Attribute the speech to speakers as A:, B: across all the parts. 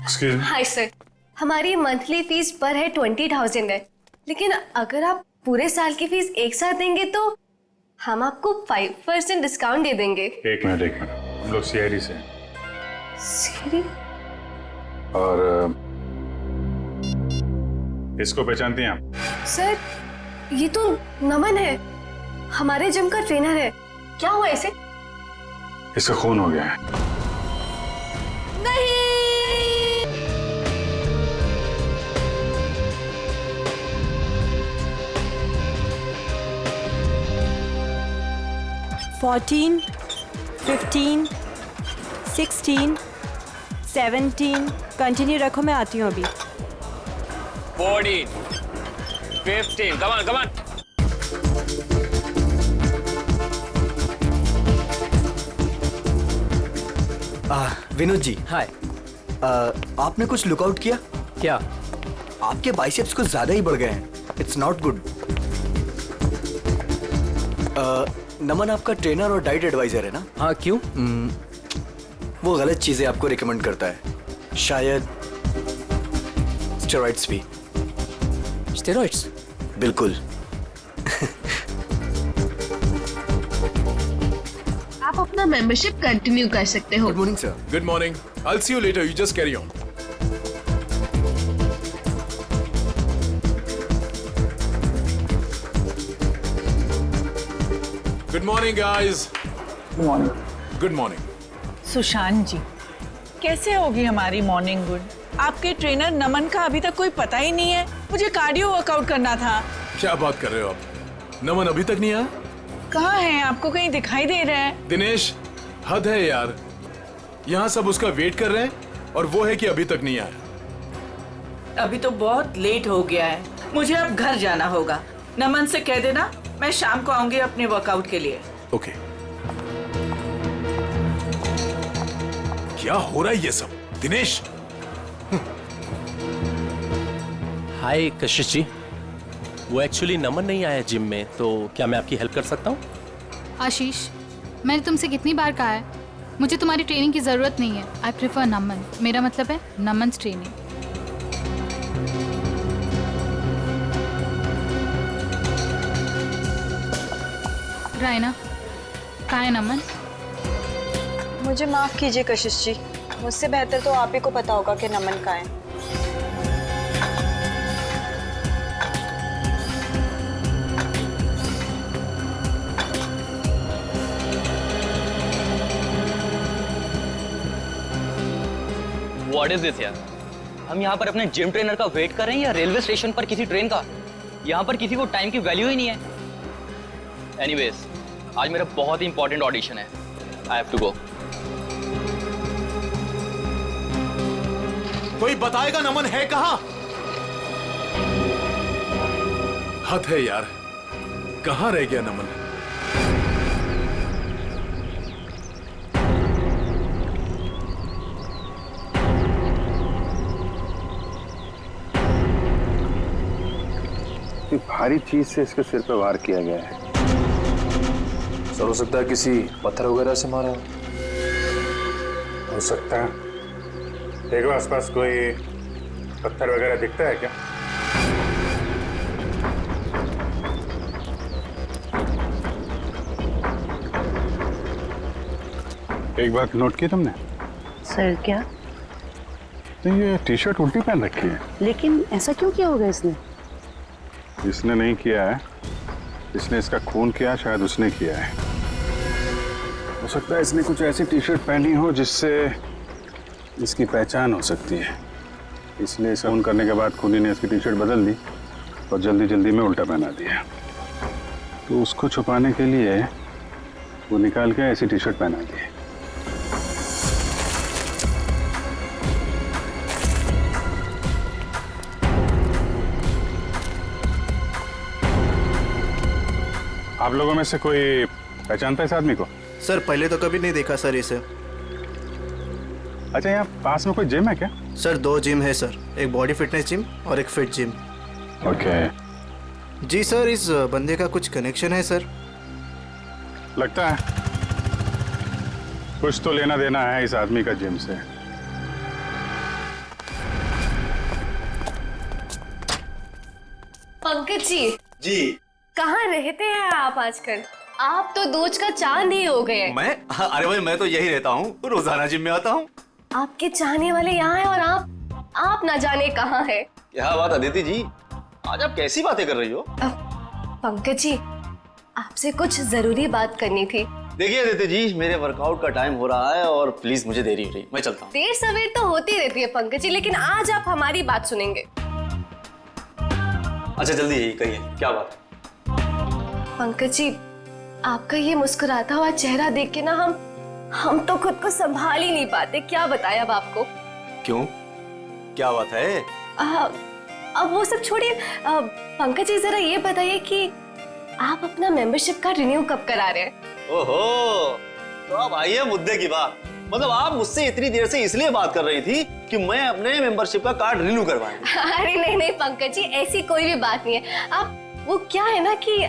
A: Excuse me.
B: Hi sir, हमारी monthly fees पर है 20,000 है, लेकिन अगर आप पूरे साल की फीस एक साथ देंगे तो हम आपको 5% डिस्काउंट दे देंगे।
A: एक मिनट, हम लोग सीआईडी से हैं
B: सीरी?
A: और इसको पहचानती हैं आप?
B: सर, ये तो नमन है, हमारे जिम का ट्रेनर है। क्या हुआ इसे?
A: इसका खून हो गया है।
B: नहीं।
C: 14, 15, 16, 17 कंटिन्यू रखो, मैं आती हूँ अभी।
D: 14, 15, come on, come on.
E: Vinod ji,
D: हाय।
E: आपने कुछ लुकआउट किया?
D: क्या?
E: आपके बाइसेप्स कुछ ज्यादा ही बढ़ गए हैं। It's not good. नमन आपका ट्रेनर और डाइट एडवाइजर है ना?
D: हाँ, क्यों?
E: वो गलत चीजें आपको रिकमेंड करता है, शायद स्टेरॉइड्स भी।
D: स्टेरॉइड्स?
E: बिल्कुल।
F: आप अपना मेंबरशिप कंटिन्यू कर सकते हो।
E: Good morning sir.
G: Good morning. I'll see you later. You just carry on. Good morning, guys. Good morning. Good morning.
H: Sushant ji, कैसे होगी हमारी मॉर्निंग गुड? आपके ट्रेनर नमन का अभी तक कोई पता ही नहीं है। मुझे कार्डियो वर्कआउट करना था।
G: क्या बात कर रहे हो आप? नमन अभी तक नहीं आया?
H: कहाँ है? आपको कहीं दिखाई दे रहा है?
G: दिनेश, हद है यार। यहाँ सब उसका वेट कर रहे हैं और वो है कि अभी तक नहीं आया।
H: अभी तो बहुत लेट हो गया है, मुझे अब घर जाना होगा। नमन से कह देना मैं शाम को आऊंगी अपने वर्कआउट के लिए।
G: ओके। क्या हो रहा है ये सब? दिनेश,
I: हाय कशिश जी, वो एक्चुअली नमन नहीं आया जिम में, तो क्या मैं आपकी हेल्प कर सकता हूँ?
J: आशीष, मैंने तुमसे कितनी बार कहा है, मुझे तुम्हारी ट्रेनिंग की जरूरत नहीं है। आई प्रेफर नमन। मेरा मतलब है नमन्स ट्रेनिंग। रायना, कहाँ है नमन?
C: मुझे माफ कीजिए कशिश जी, मुझसे बेहतर तो आप ही को पता होगा कि नमन कहाँ है।
D: What is this यार? हम यहाँ पर अपने जिम ट्रेनर का वेट कर रहे हैं या रेलवे स्टेशन पर किसी ट्रेन का? यहाँ पर किसी को टाइम की वैल्यू ही नहीं है। Anyways, आज मेरा बहुत ही इंपॉर्टेंट ऑडिशन है। I have to go.
G: कोई बताएगा नमन है कहाँ? हद है यार, कहाँ रह गया नमन?
A: भारी चीज से इसके सिर पे वार किया गया है।
K: सर, हो सकता है किसी पत्थर वगैरह से मारा
A: हो सकता है। देखो आसपास कोई पत्थर वगैरह दिखता है क्या? एक बात नोट की तुमने?
F: सर क्या?
A: तो ये टी शर्ट उल्टी पहन रखी है।
F: लेकिन ऐसा क्यों किया होगा इसने?
A: इसने नहीं किया है, इसने इसका खून किया, शायद उसने किया है। हो सकता है इसने कुछ ऐसी टी शर्ट पहनी हो जिससे इसकी पहचान हो सकती है, इसलिए इसे खून करने के बाद खूनी ने इसकी टी शर्ट बदल दी और जल्दी जल्दी में उल्टा पहना दिया। तो उसको छुपाने के लिए वो निकाल के ऐसी टी शर्ट पहना दी। आप लोगों में से कोई पहचानता है इस आदमी को?
E: सर, पहले तो कभी नहीं देखा सर इसे।
A: अच्छा, यहाँ पास में कोई जिम है क्या?
E: सर, 2 जिम है सर, एक बॉडी फिटनेस जिम और एक फिट जिम।
A: ओके।
E: जी सर, इस बंदे का कुछ कनेक्शन है सर?
A: लगता है कुछ तो लेना देना है इस आदमी का जिम से।
B: पंकज जी
E: जी।
B: कहाँ रहते हैं आप आजकल? आप तो दूज का चांद ही हो गए।
E: मैं? अरे भाई मैं तो यही रहता हूँ, रोजाना जिम में आता हूँ।
B: आपके चाहने वाले यहाँ हैं और आप ना जाने कहाँ है।
E: क्या बात अदिति जी, आज आप कैसी बातें कर रही हो?
B: पंकज जी आपसे कुछ जरूरी बात करनी थी।
E: देखिए अदिति जी, मेरे वर्कआउट का टाइम हो रहा है और प्लीज मुझे देरी हो रही है, मैं चलता हूँ।
B: देर सवेर तो होती रहती है पंकज जी, लेकिन आज आप हमारी बात सुनेंगे।
E: अच्छा जल्दी यही कहिए, क्या बात है?
B: पंकज जी आपका ये मुस्कुराता हुआ चेहरा देख के ना हम तो खुद को संभाल ही नहीं पाते। क्या बताएं अब आपको।
E: क्यों, क्या बात है?
B: अब वो सब छोड़िए, पंकज जी जरा ये बताइए कि आप अपना मेंबरशिप कार्ड रिन्यू कब करा रहे हैं?
E: ओहो, तो अब आई है मुद्दे की बात। मतलब आप मुझसे इतनी देर से इसलिए बात कर रही थी कि मैं अपने मेंबरशिप का कार्ड रिन्यू करवाऊंगा।
B: अरे नहीं पंकज जी, ऐसी कोई भी बात नहीं है। आप वो क्या है ना कि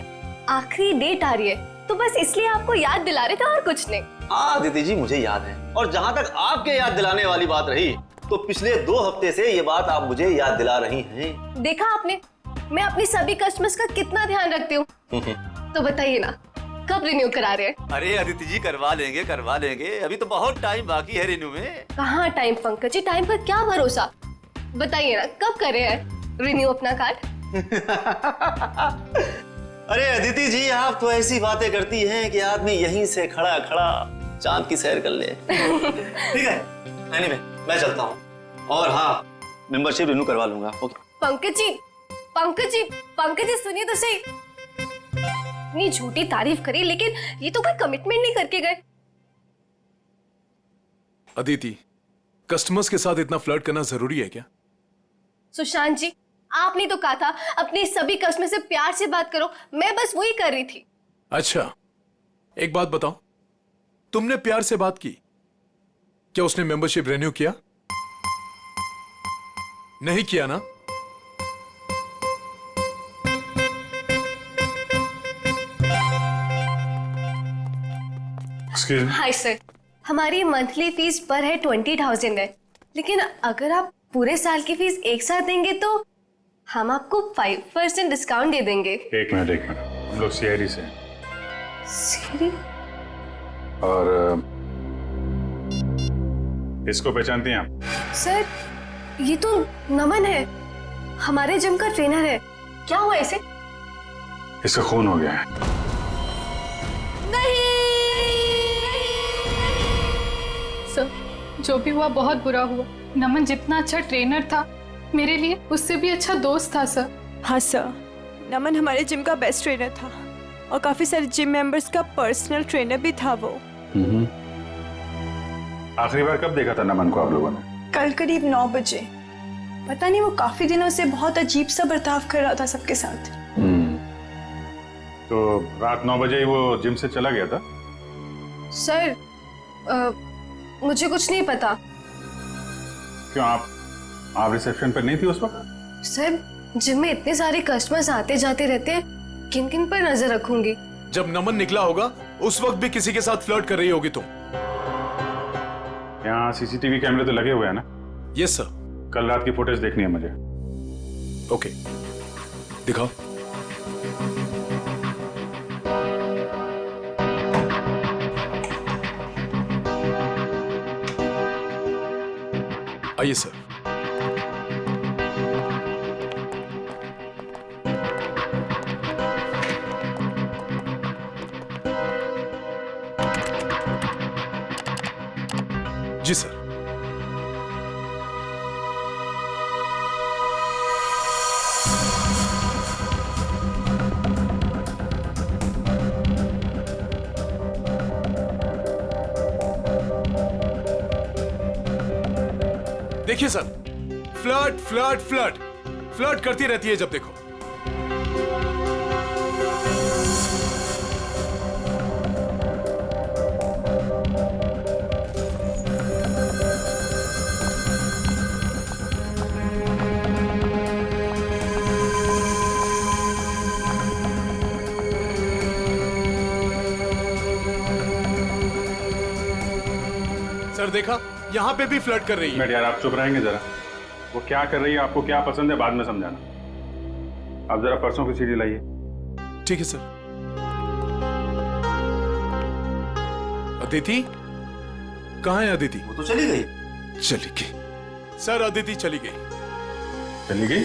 B: आखिरी डेट आ रही है तो बस इसलिए आपको याद दिला रहे थे और कुछ नहीं।
E: हाँ दीदी जी मुझे याद है, और जहाँ तक आपके याद दिलाने वाली बात रही तो पिछले 2 हफ्ते से ये बात आप मुझे याद दिला रही हैं।
B: देखा आपने, मैं अपनी सभी कस्टमर्स का कितना ध्यान रखती हूँ। तो बताइए ना कब रिन्यू करा रहे हैं?
E: अरे अदिति जी करवा लेंगे, अभी तो बहुत टाइम बाकी है रिन्यू में।
B: कहाँ टाइम पंकज जी, टाइम का क्या भरोसा। बताइए ना कब कर रहे हैं रिन्यू अपना कार्ड?
E: अरे अदिति जी आप तो ऐसी बातें करती हैं कि आदमी यहीं से खड़ा खड़ा चांद की सैर कर ले। ठीक है, anyway, मैं चलता हूँ और हाँ मेंबरशिप रिन्यू करवा लूंगा। ओके
B: पंकज जी सुनिए तो सही। इतनी झूठी तारीफ करी लेकिन ये तो कोई कमिटमेंट नहीं करके गए।
G: अदिति, कस्टमर्स के साथ इतना फ्लर्ट करना जरूरी है क्या?
B: सुशांत जी आपने तो कहा था अपने सभी कस्टमर से प्यार से बात करो, मैं बस वही कर रही थी।
G: अच्छा एक बात बताओ, तुमने प्यार से बात की, क्या उसने मेंबरशिप रिन्यू किया? नहीं किया ना?
B: हाय सर, हमारी मंथली फीस पर है 20,000 है, लेकिन अगर आप पूरे साल की फीस एक साथ देंगे तो हम आपको 5% डिस्काउंट दे देंगे।
A: एक मिनट, हम लोग सीआईडी से हैं।
B: सीआईडी?
A: और इसको पहचानती हैं आप?
B: सर ये तो नमन है, हमारे जिम का ट्रेनर है। क्या हुआ इसे?
A: इसका खून हो गया है।
B: नहीं
J: सर जो भी हुआ बहुत बुरा हुआ। नमन जितना अच्छा ट्रेनर था मेरे लिए उससे भी अच्छा दोस्त था सर।
C: हाँ सर, नमन हमारे जिम का बेस्ट ट्रेनर था और काफी सारे जिम मेंबर्स का पर्सनल ट्रेनर भी था वो।
A: आखिरी बार कब देखा था नमन को आप लोगों ने?
C: कल करीब 9 बजे। पता नहीं वो काफी दिनों से बहुत अजीब सा बर्ताव कर रहा था सबके साथ।
A: तो रात 9 बजे ही वो जिम से चला गया था?
B: सर मुझे कुछ नहीं पता।
A: क्यों आप रिसेप्शन पर नहीं थी उस वक्त?
B: सर जिम में इतने सारे कस्टमर्स आते जाते रहते हैं, किन किन पर नजर रखूंगी।
G: जब नमन निकला होगा उस वक्त भी किसी के साथ फ्लर्ट कर रही होगी तुम।
A: यहाँ सीसीटीवी कैमरे तो लगे हुए हैं ना?
G: Yes sir.
A: कल रात की फुटेज देखनी है मुझे।
G: ओके दिखाओ। आइए सर। जी सर। देखिए sir, flirt flirt flirt flirt करती रहती है जब देखो। सर देखा, यहाँ पे भी फ्लर्ट कर रही है।
A: यार आप चुप रहेंगे जरा। वो क्या कर रही है, आपको क्या पसंद है, बाद में समझाना। आप जरा परसों की सीडी लाइए।
G: ठीक है सर। अदिति कहाँ है अदिति?
E: वो तो चली गई।
G: चली गई सर, अदिति चली गई।
A: चली गई?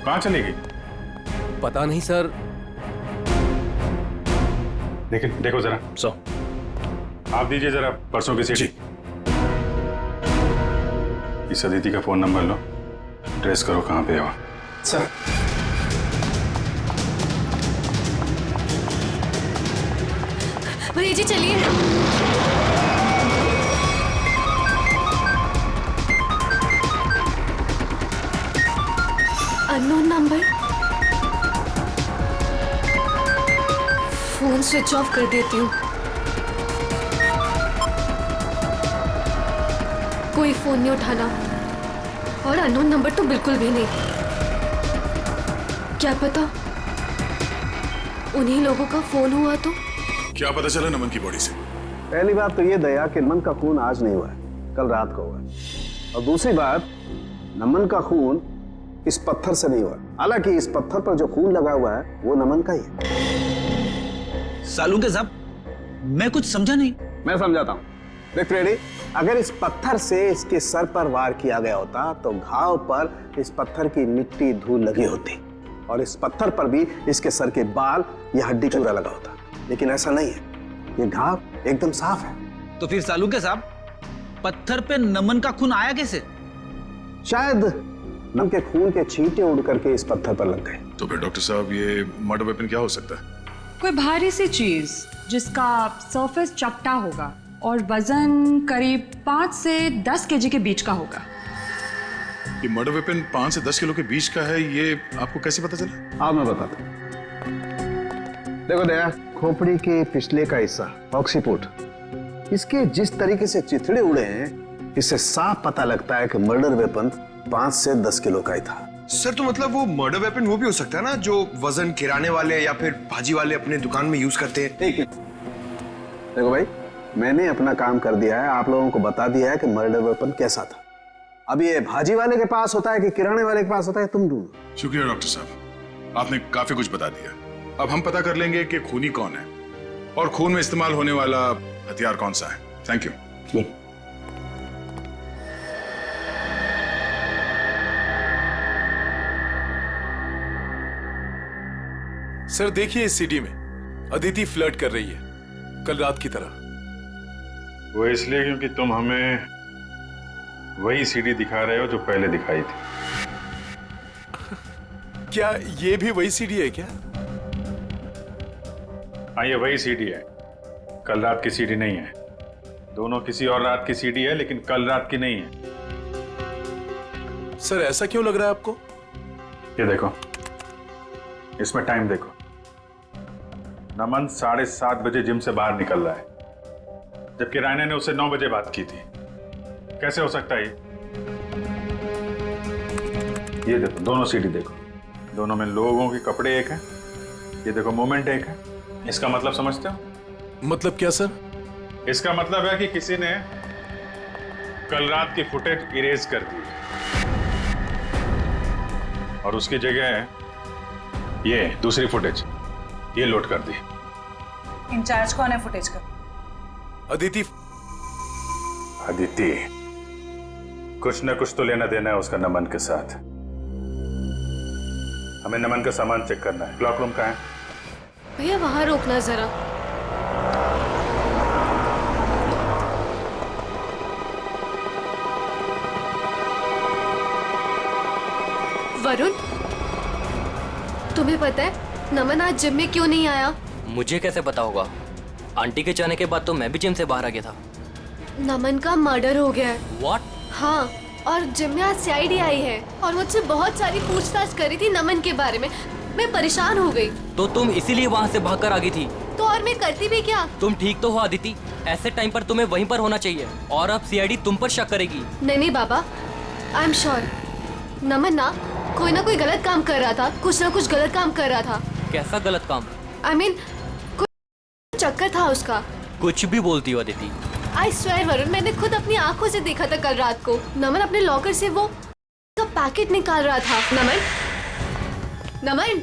A: कहाँ चली गई?
I: पता नहीं सर।
A: देखो जरा।
I: सो
A: आप दीजिए जरा परसों की सीडी। इस अदिति का फोन नंबर लो, ट्रेस करो कहाँ पे है वो।
K: सर
B: भैया जी चलिए। Unknown number. Phone switch off कर देती हूँ। कोई फोन नहीं उठाना और अननोन नंबर तो बिल्कुल भी नहीं। क्या पता उन्हीं लोगों का फोन हुआ तो।
G: क्या पता चला नमन की बॉडी से?
L: पहली बात तो ये दया कि नमन का खून आज नहीं हुआ है, कल रात को हुआ है। और दूसरी बात, नमन का खून इस पत्थर से नहीं हुआ। हालांकि इस पत्थर पर जो खून लगा हुआ है वो नमन का ही है।
E: सालू साहब, मैं कुछ समझा नहीं।
L: मैं समझाता हूँ। देख फ्रेडी, अगर इस पत्थर से इसके सर पर वार किया गया होता तो घाव पर इस पत्थर की मिट्टी धूल लगी होती और इस पत्थर पर भी इसके सर के बाल या हड्डी चूरा लगा होता। लेकिन ऐसा नहीं है, ये घाव एकदम साफ है।
E: तो फिर सालू साहब, पत्थर पे नमन का खून आया कैसे?
L: शायद नमन के खून के छींटे उड़ करके इस पत्थर पर लग गए।
G: तो फिर डॉक्टर साहब ये मर्डर वेपन क्या हो सकता है?
M: कोई भारी सी चीज जिसका सरफेस चपटा होगा और वजन करीब 5 से 10 केजी के बीच का होगा।
G: ये मर्डर वेपन 5 से 10 किलो के बीच का है, ये आपको कैसे पता चला?
L: हाँ मैं बताता हूँ। देखो दया, खोपड़ी के पिछले का हिस्सा ऑक्सीपुट, इसके जिस तरीके से चिथड़े उड़े हैं इससे साफ पता लगता है कि मर्डर वेपन 5 से 10 किलो का ही था।
K: सर तो मतलब वो मर्डर वेपन वो भी हो सकता है ना, जो वजन किराने वाले या फिर भाजी वाले अपने दुकान में यूज करते हैं।
L: ठीक है, देखो भाई, मैंने अपना काम कर दिया है, आप लोगों को बता दिया है कि मर्डर वेपन कैसा था। अब ये भाजी वाले के पास होता है कि किराने वाले के पास होता है, तुम ढूंढो।
G: शुक्रिया डॉक्टर साहब, आपने काफी कुछ बता दिया। अब हम पता कर लेंगे कि खूनी कौन है और खून में इस्तेमाल होने वाला हथियार कौन सा है। Thank you. सर देखिए, इस सीडी में अदिति फ्लर्ट कर रही है कल रात की तरह।
A: वो इसलिए क्योंकि तुम हमें वही सीडी दिखा रहे हो जो पहले दिखाई थी।
G: क्या ये भी वही सीडी है क्या?
A: हाँ, ये वही सीडी है, कल रात की सीडी नहीं है। दोनों किसी और रात की सीडी है लेकिन कल रात की नहीं है।
G: सर ऐसा क्यों लग रहा है आपको?
A: ये देखो, इसमें टाइम देखो। नमन 7:30 बजे जिम से बाहर निकल रहा है, जबकि रायना ने उससे 9 बजे बात की थी। कैसे हो सकता है ये देखो, दोनों सीडी देखो, दोनों में लोगों के कपड़े एक हैं। ये देखो, मोमेंट एक है। इसका मतलब समझते हो?
G: मतलब क्या सर?
A: इसका मतलब है कि किसी ने कल रात की फुटेज इरेज कर दी और उसकी जगह ये दूसरी फुटेज ये लोड कर दी।
M: इंचार्ज कौन है फुटेज का?
G: अदिति।
A: अदिति, कुछ न कुछ तो लेना देना है उसका नमन के साथ। हमें नमन का सामान चेक करना है। क्लॉक रूम कहाँ है?
B: भैया वहां रोकना जरा। वरुण, तुम्हें पता है नमन आज जिम में क्यों नहीं आया?
D: मुझे कैसे पता होगा? आंटी के जाने के बाद तो मैं भी जिम से बाहर आ गया था।
B: नमन का मर्डर हो गया है।
D: What?
B: हाँ, और जिम में आज सीआईडी आई है और मुझसे बहुत सारी पूछताछ करी थी नमन के बारे में। मैं परेशान हो गई।
D: तो तुम इसीलिए वहाँ से भागकर आ गई थी?
B: तो और मैं करती भी क्या?
D: तुम ठीक तो हो अदिति, ऐसे टाइम पर तुम्हें वहीं पर होना चाहिए और अब सीआईडी तुम पर शक करेगी।
B: नहीं बाबा, आई एम श्योर नमन ना कोई गलत काम कर रहा था, कुछ ना कुछ गलत काम कर रहा था।
D: कैसा गलत काम?
B: आई मीन कोई चक्कर था उसका।
D: कुछ भी बोलती हो अदिति।
B: आई स्वेयर वरुण, मैंने खुद अपनी आंखों से देखा था कल रात को। नमन अपने लॉकर से वो का पैकेट निकाल रहा था। नमन, नमन,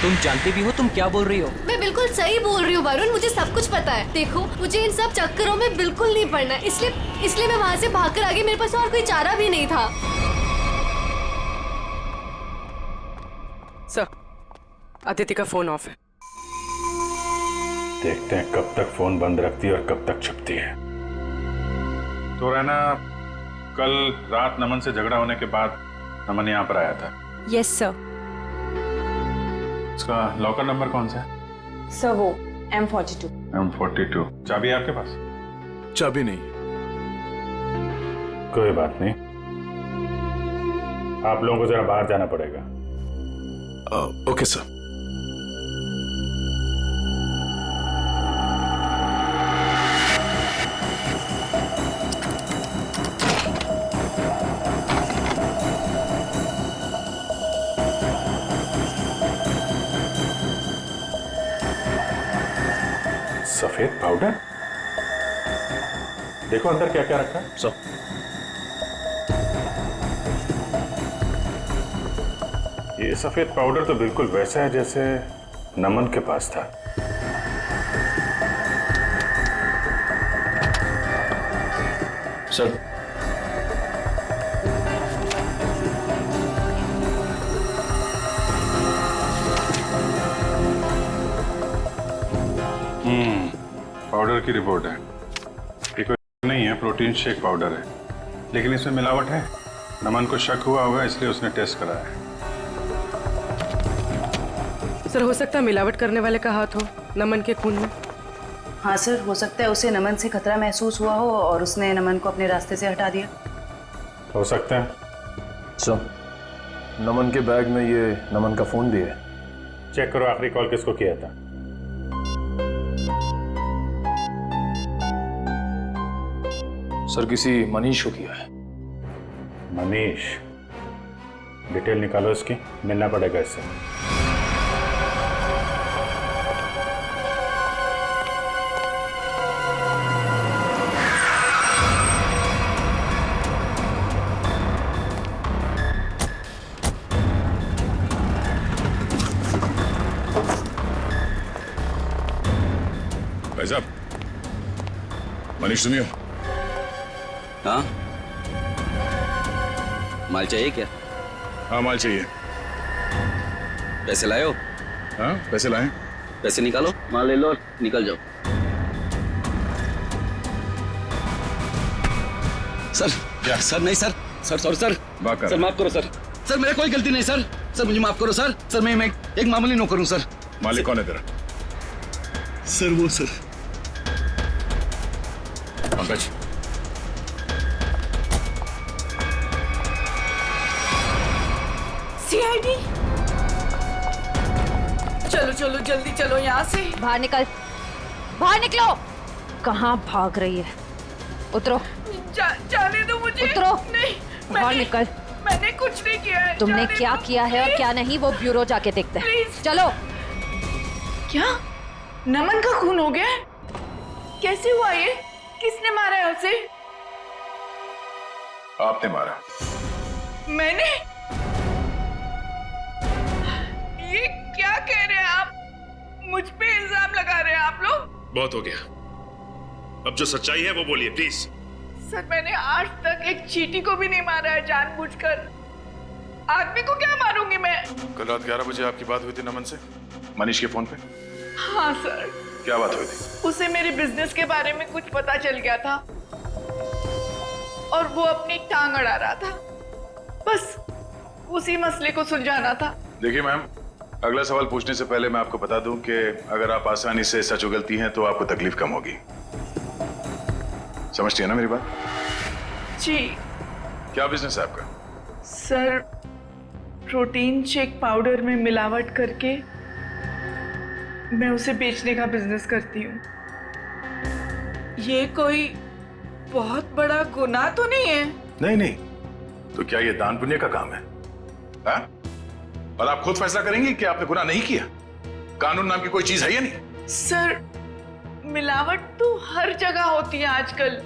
D: तुम जानती भी हो तुम क्या बोल रही हो?
B: मैं बिल्कुल सही बोल रही हूँ वरुण, मुझे सब कुछ पता है। देखो, मुझे इन सब चक्करों में बिल्कुल नहीं पड़ना, इसलिए मैं वहाँ से भागकर आ गई। मेरे पास और कोई चारा भी नहीं था।
N: सर, अदिति का फोन ऑफ है।
A: देखते हैं कब तक फोन बंद रखती है और कब तक छुपती है। तो रहना, कल रात नमन से झगड़ा होने के बाद नमन यहाँ पर आया था।
C: Yes sir.
A: उसका लॉकर नंबर कौन सा है?
C: सर वो M42।
A: M42। चाबी है आपके पास?
G: चाबी नहीं।
A: कोई बात नहीं, आप लोगों को जरा बाहर जाना पड़ेगा।
G: Okay sir.
A: सफेद पाउडर? देखो अंदर क्या क्या रखा है। ये सफेद पाउडर तो बिल्कुल वैसा है जैसे नमन के पास था।
D: सर,
A: पाउडर की रिपोर्ट है। ये कोई नहीं है, प्रोटीन शेक पाउडर है, लेकिन इसमें मिलावट है। नमन को शक हुआ होगा, इसलिए उसने टेस्ट कराया है।
N: सर, हो सकता है मिलावट करने वाले का हाथ हो नमन के खून में।
F: हाँ सर, हो सकता है उसे नमन से खतरा महसूस हुआ हो और उसने नमन को अपने रास्ते से हटा दिया।
A: हो सकता है।
I: सर, नमन के बैग में ये नमन का फोन भी है।
A: चेक करो आखिरी कॉल किसको किया था।
I: सर, किसी मनीष को किया है।
A: मनीष? डिटेल निकालो इसकी, मिलना पड़ेगा इससे।
G: भाई साहब, मनीष सुनियो।
D: हाँ, माल चाहिए क्या?
G: हाँ, माल चाहिए।
D: पैसे लाए हो?
G: हाँ, पैसे लाए।
D: पैसे निकालो, माल ले लो और निकल जाओ। सर,
G: क्या?
D: सर नहीं sir, sir sorry sir, sir माफ करो सर, सर मेरा कोई गलती नहीं सर, सर मुझे माफ करो सर, सर मैं एक मामूली नौकर हूँ सर।
G: मालिक कौन है तेरा?
D: सर वो सर।
G: पंकज,
H: CID, चलो चलो जल्दी चलो यहाँ से।
F: बाहर निकल, बाहर निकलो। कहाँ भाग रही है? उतरो।
H: जाने दो मुझे।
F: उतरो।
H: नहीं,
F: बाहर निकल।
H: मैंने कुछ नहीं किया है।
F: तुमने क्या किया है और क्या नहीं वो ब्यूरो जाके देखते हैं। चलो।
H: क्या नमन का खून हो गया? कैसे हुआ ये? किसने मारा है उसे?
G: आपने मारा।
H: मैंने? ये क्या कह रहे हैं आप? मुझ पे इल्जाम लगा रहे हैं आप लोग?
G: बहुत हो गया, अब जो सच्चाई है वो बोलिए प्लीज।
H: सर, मैंने आज तक एक चींटी को भी नहीं मारा है जानबूझकर। आदमी को क्या मारूंगी मैं?
G: कल रात 11 बजे आपकी बात हुई थी नमन से, मनीष के फोन पे।
H: हाँ सर।
G: क्या बात हुई थी?
H: उसे मेरे बिजनेस के बारे में कुछ पता चल गया था और वो अपनी टांग अड़ा रहा था। बस उसी मसले को सुलझाना था।
G: देखिए मैम, अगला सवाल पूछने से पहले मैं आपको बता दूं कि अगर आप आसानी से सच उगलती हैं तो आपको तकलीफ कम होगी। समझती है ना मेरी बात?
H: जी।
G: क्या बिजनेस है आपका?
H: सर, प्रोटीन शेक पाउडर में मिलावट करके मैं उसे बेचने का बिजनेस करती हूँ। ये कोई बहुत बड़ा गुनाह तो नहीं है?
G: नहीं नहीं, तो क्या ये दान पुण्य का काम है? हाँ? और आप खुद फैसला करेंगी कि आपने गुनाह नहीं किया। कानून नाम की कोई चीज है या नहीं?
H: सर, मिलावट तो हर जगह होती है आजकल,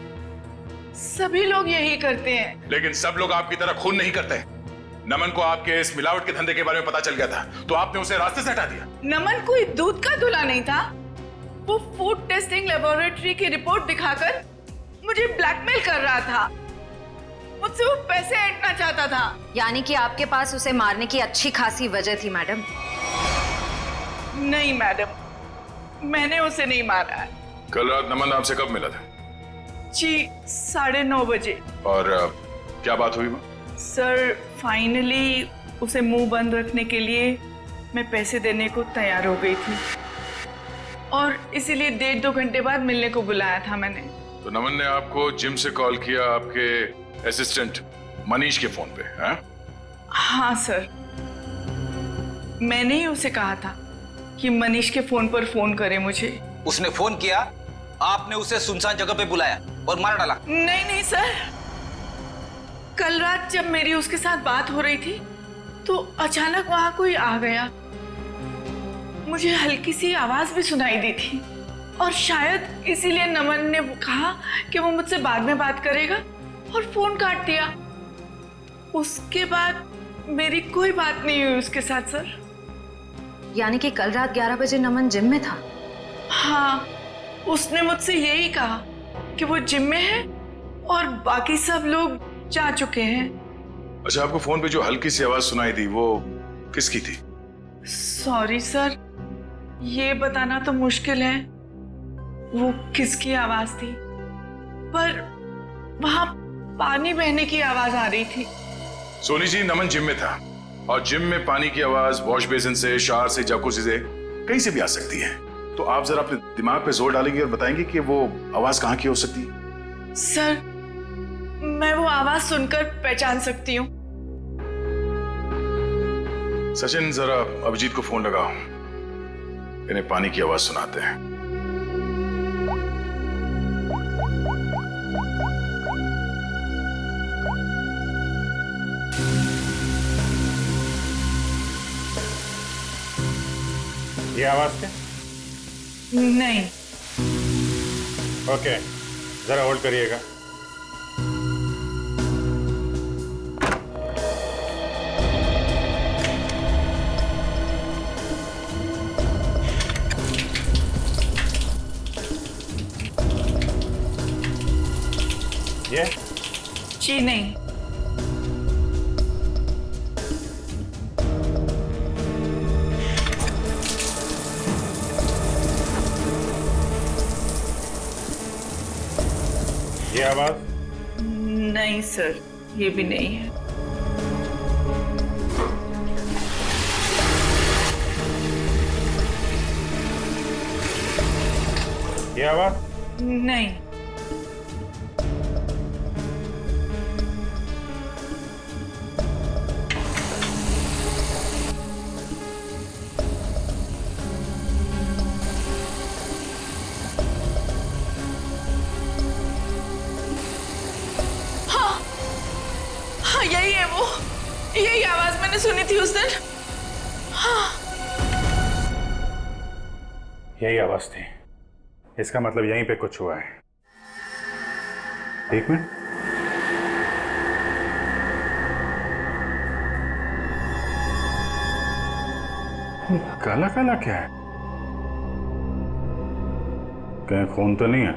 H: सभी लोग यही करते हैं।
G: लेकिन सब लोग आपकी तरह खून नहीं करते। नमन को आपके इस मिलावट के धंधे के बारे में पता चल गया था तो आपने उसे रास्ते से हटा दिया।
H: नमन कोई दूध का दूल्हा नहीं था। वो फूड टेस्टिंग लेबोरेटरी की रिपोर्ट दिखाकर मुझे ब्लैकमेल कर रहा था। मुझसे वो पैसे ऐंठना चाहता था।
F: यानी कि आपके पास उसे मारने की अच्छी खासी वजह थी मैडम?
H: नहीं मैडम, मैंने उसे नहीं मारा है।
G: कल रात नमन आपसे कब मिला था?
H: जी 9:30 बजे।
G: और क्या बात हुई मां?
H: सर, फाइनली उसे मुंह बंद रखने के लिए मैं पैसे देने को तैयार हो गई थी और इसीलिए 1.5-2 घंटे बाद मिलने को बुलाया था मैंने।
G: तो नमन ने आपको जिम से कॉल किया आपके असिस्टेंट मनीष के फोन पे, हैं?
H: हाँ सर, मैंने ही उसे कहा था कि मनीष के फोन पर फोन करे मुझे।
O: उसने फोन किया, आपने उसे सुनसान जगह पे बुलाया और मार डाला?
H: नहीं सर, कल रात जब मेरी उसके साथ बात हो रही थी तो अचानक वहां कोई आ गया। मुझे हल्की सी आवाज भी सुनाई दी थी और शायद इसीलिए नमन ने कहा कि वो मुझसे बाद में बात करेगा और फोन काट दिया। उसके बाद मेरी कोई बात नहीं हुई उसके साथ सर।
F: यानी कि कल रात 11 बजे नमन जिम में था?
H: हाँ, उसने मुझसे यही कहा कि वो जिम में है और बाकी सब लोग जा चुके हैं।
G: अच्छा, आपको फोन पे जो हल्की सी आवाज सुनाई दी वो किसकी थी?
H: सॉरी सर, ये बताना तो मुश्किल है वो किसकी आवाज थी, पर वहां पानी बहने की आवाज आ रही थी।
G: सोनी जी, नमन जिम में था और जिम में पानी की आवाज वॉश बेसिन से, शावर से, जकूज़ी से कहीं से भी आ सकती है। तो आप जरा अपने दिमाग पे जोर डालेंगे और बताएंगे कि वो आवाज कहाँ की हो सकती है?
H: सर, मैं वो आवाज सुनकर पहचान सकती हूँ।
G: सचिन, जरा अभिजीत को फोन लगाओ, इन्हें पानी की आवाज सुनाते हैं।
A: ये आवाज क्या?
H: नहीं।
A: ओके, जरा होल्ड करिएगा। ये?
H: जी नहीं।
A: ये आवाज?
H: नहीं सर, ये भी नहीं है।
A: ये आवाज?
H: नहीं। हाँ, यही है वो, यही आवाज मैंने सुनी थी उस दिन। हाँ,
A: यही आवाज थी। इसका मतलब यहीं पे कुछ हुआ है। एक मिनट। काला काला क्या है? कहीं खून तो नहीं है?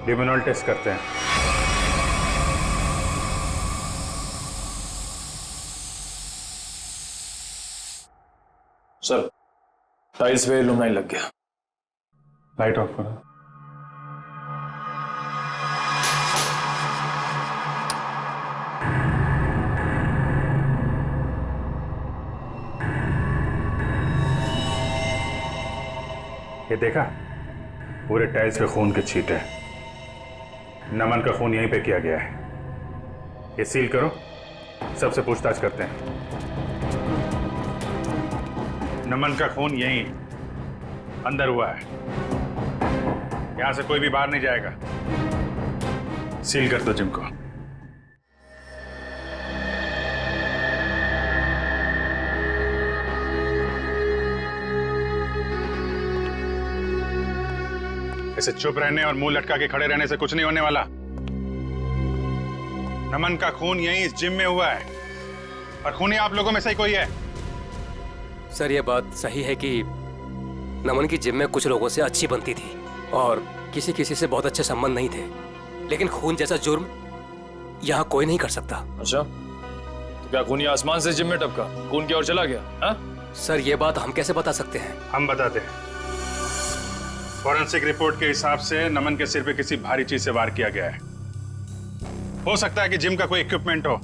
A: लिमिनॉल टेस्ट करते हैं।
P: सर, टाइल्स पे लुमनाइन लग गया।
A: लाइट ऑफ करो। ये देखा? पूरे टाइल्स पे खून के छींटे। नमन का खून यहीं पे किया गया है। ये सील करो, सबसे पूछताछ करते हैं। नमन का खून यहीं अंदर हुआ है, यहां से कोई भी बाहर नहीं जाएगा। सील कर दो जिम को। ऐसे चुप रहने और मुंह लटका के खड़े रहने से कुछ नहीं होने वाला। नमन का खून यहीं इस जिम में हुआ है और खूनी आप लोगों में से ही कोई है।
Q: सर ये बात सही है कि नमन की जिम में कुछ लोगों से अच्छी बनती थी और किसी किसी से बहुत अच्छे संबंध नहीं थे, लेकिन खून जैसा जुर्म यहाँ कोई नहीं कर सकता।
P: अच्छा, तो क्या खूनी आसमान से जिम में टपका, खून की ओर चला गया? हाँ?
Q: सर ये बात हम कैसे बता सकते हैं?
A: हम बताते हैं। फॉरेंसिक रिपोर्ट के हिसाब से नमन के सिर पे किसी भारी चीज से वार किया गया है। हो सकता है कि जिम का कोई इक्विपमेंट हो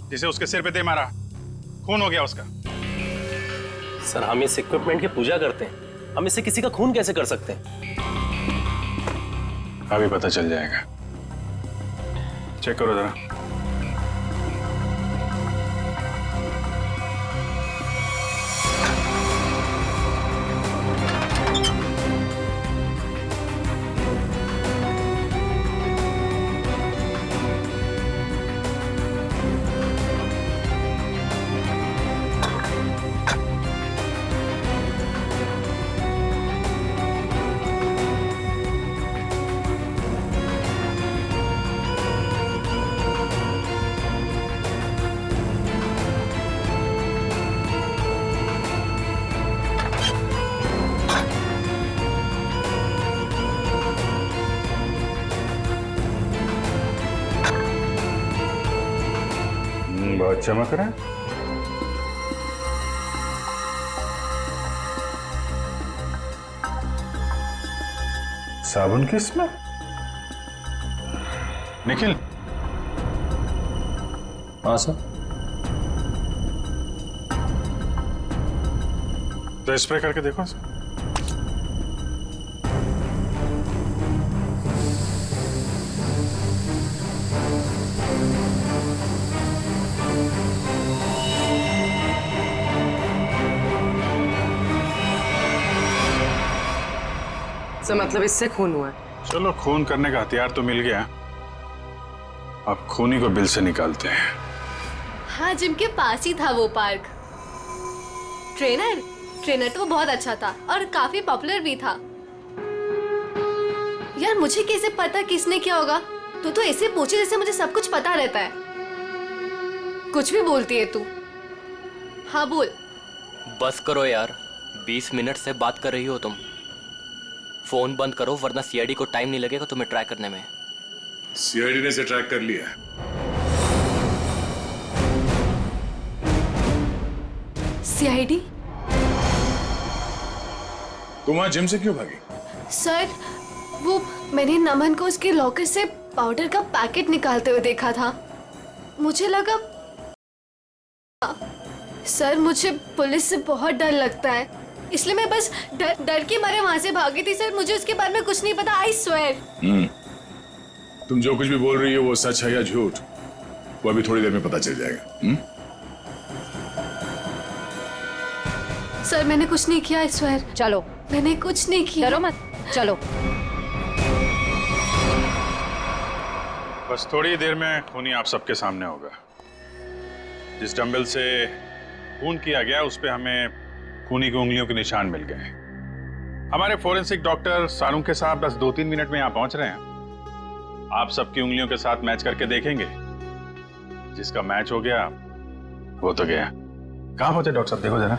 A: जिसे उसके सिर पे दे मारा, खून हो गया उसका।
I: सर हम इस इक्विपमेंट की पूजा करते हैं, हम इससे किसी का खून कैसे कर सकते हैं?
A: अभी पता चल जाएगा। चेक करो जरा। बहुत चमक रहा है। साबुन की स्मेल। निखिल।
P: हाँ सर।
A: तो स्प्रे करके देखो सर।
N: सर मतलब इससे खून हुआ है?
A: चलो खून करने का हथियार तो मिल गया, अब खूनी को बिल से निकालते हैं।
B: हाँ जिम के पास ही था वो पार्क। ट्रेनर तो बहुत अच्छा था और काफी पॉपुलर भी था। यार मुझे कैसे पता किसने क्या होगा? तू तो ऐसे पूछे जैसे मुझे सब कुछ पता रहता है। कुछ भी बोलती है तू। हाँ बोल।
D: बस करो यार, 20 मिनट से बात कर रही हो तुम। फोन बंद करो वरना सीआईडी को टाइम नहीं लगेगा तुम्हें ट्रैक करने में।
G: सीआईडी ने इसे ट्रैक कर लिया है।
B: सीआईडी?
G: तुम वहां जिम से क्यों भागी?
B: सर वो मैंने नमन को उसके लॉकर से पाउडर का पैकेट निकालते हुए देखा था। मुझे लगा सर मुझे पुलिस से बहुत डर लगता है, इसलिए मैं बस डर के मारे वहां से भागी थी। सर मुझे उसके बारे में कुछ नहीं पता, आई स्वेयर।
G: तुम जो कुछ भी बोल रही हो वो सच है या झूठ, वो अभी थोड़ी देर में पता चल जाएगा।
B: सर मैंने कुछ नहीं किया, आई स्वेयर।
F: चलो।
B: मैंने कुछ नहीं किया।
F: डरो मत, चलो।
A: बस थोड़ी देर में खूनी आप सबके सामने होगा। जिस डंबल से खून किया गया उस पे हमें खूनी की उंगलियों के निशान मिल गए। हमारे फोरेंसिक डॉक्टर सारूंग के साथ बस 2-3 मिनट में यहाँ पहुंच रहे हैं। आप सबकी उंगलियों के साथ मैच करके देखेंगे, जिसका मैच हो गया वो तो गया। कहाँ पहुंचे डॉक्टर साहब, देखो जरा।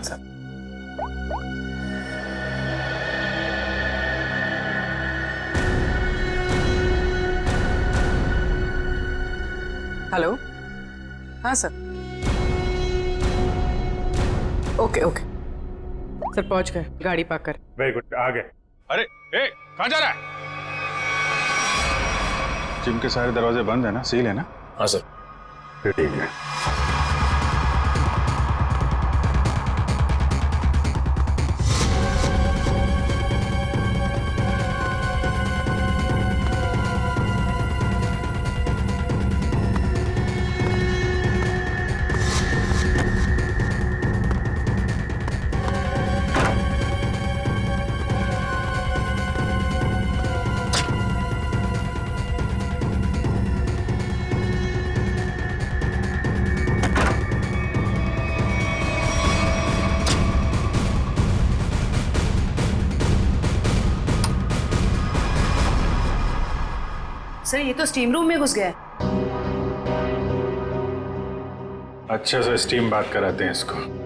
N: हेलो। हाँ सर। ओके ओके सर, पहुंच गए, गाड़ी पार्क कर।
A: वेरी गुड, आ गए। अरे ए, कहाँ जा रहा है? जिम के सारे दरवाजे बंद है ना, सील है ना?
P: हाँ सर।
A: फिर ठीक है।
F: सर ये तो स्टीम रूम में घुस गया है।
A: अच्छे से स्टीम बात कराते हैं इसको।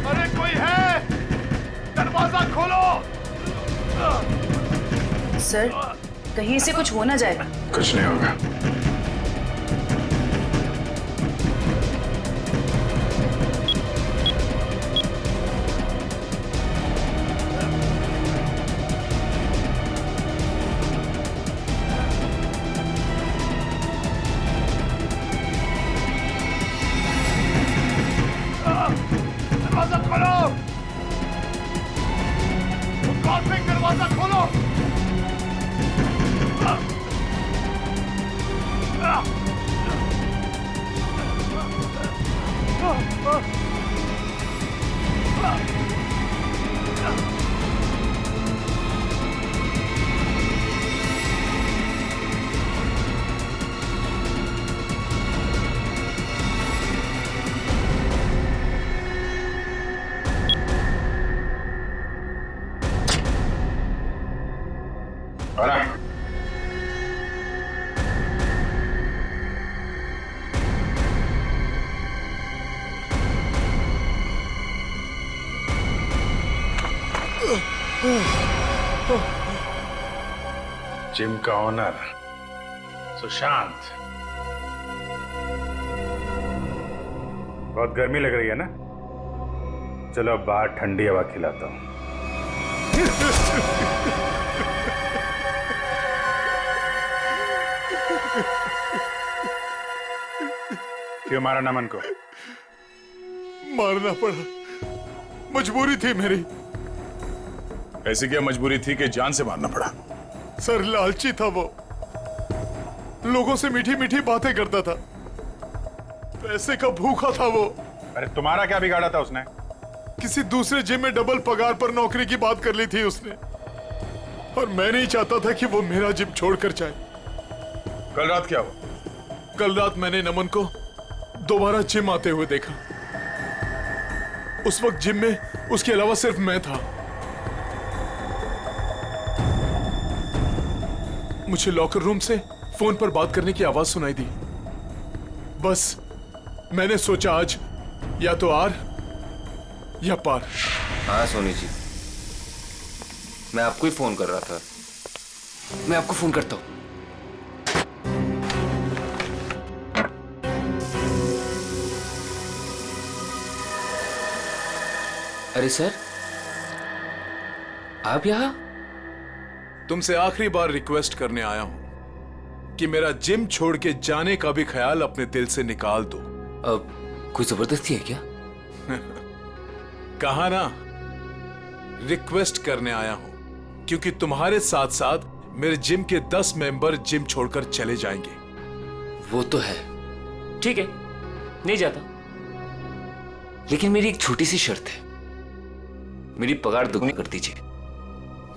G: अरे कोई है? दरवाजा खोलो।
F: सर कहीं से कुछ हो ना जाए।
A: कुछ नहीं होगा।
G: दरवाजा खोलो। दरवाजा खोलो।
A: जिम का ओनर सुशांत। बहुत गर्मी लग रही है ना? चलो अब बाहर ठंडी हवा खिलाता हूं। क्यों मारा नमन को?
G: मारना पड़ा, मजबूरी थी मेरी। ऐसी क्या मजबूरी थी कि जान से मारना पड़ा? सर लालची था वो, लोगों से मीठी मीठी बातें करता था, पैसे का भूखा था वो।
A: अरे तुम्हारा क्या बिगाड़ा था उसने?
G: किसी दूसरे जिम में डबल पगार पर नौकरी की बात कर ली थी उसने, और मैं नहीं चाहता था कि वो मेरा जिम छोड़कर जाए।
A: कल रात क्या हुआ?
G: कल रात मैंने नमन को दोबारा जिम आते हुए देखा। उस वक्त जिम में उसके अलावा सिर्फ मैं था। मुझे लॉकर रूम से फोन पर बात करने की आवाज सुनाई दी। बस मैंने सोचा आज या तो आर या पार।
O: हाँ सोनी जी, मैं आपको ही फोन कर रहा था। मैं आपको फोन करता हूं। अरे सर, आप यहां?
G: तुमसे आखिरी बार रिक्वेस्ट करने आया हूं कि मेरा जिम छोड़ के जाने का भी ख्याल अपने दिल से निकाल दो।
O: अब कोई जबरदस्ती है क्या?
G: कहा ना, रिक्वेस्ट करने आया हूं क्योंकि तुम्हारे साथ साथ मेरे जिम के 10 मेंबर जिम छोड़कर चले जाएंगे।
O: वो तो है, ठीक है, नहीं जाता, लेकिन मेरी एक छोटी सी शर्त है। मेरी पगार दुगनी कर दीजिए।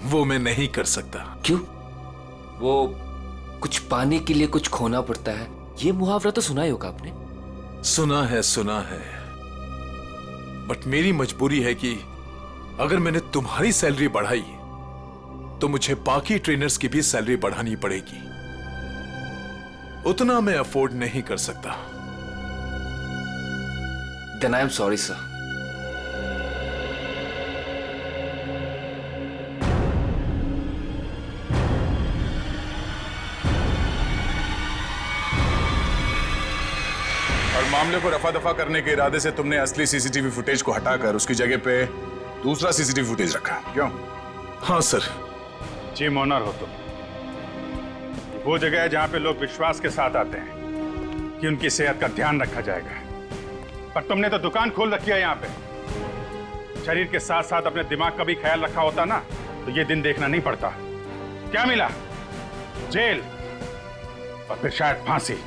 G: वो मैं नहीं कर सकता।
O: क्यों? वो कुछ पाने के लिए कुछ खोना पड़ता है, ये मुहावरा तो सुना ही होगा आपने।
G: सुना है, बट मेरी मजबूरी है कि अगर मैंने तुम्हारी सैलरी बढ़ाई तो मुझे बाकी ट्रेनर्स की भी सैलरी बढ़ानी पड़ेगी। उतना मैं अफोर्ड नहीं कर सकता।
O: Then I am sorry, sir.
G: और मामले को रफा दफा करने के इरादे से तुमने असली सीसीटीवी फुटेज को हटाकर उसकी जगह पे दूसरा सीसीटीवी फुटेज रखा, क्यों? हाँ सर।
A: जिम ओनर हो तुम। वो जगह है जहां पे लोग विश्वास के साथ आते हैं कि उनकी सेहत का ध्यान रखा जाएगा, पर तुमने तो दुकान खोल रखी है यहाँ पे। शरीर के साथ साथ अपने दिमाग का भी ख्याल रखा होता ना तो ये दिन देखना नहीं पड़ता। क्या मिला? जेल और फिर शायद फांसी।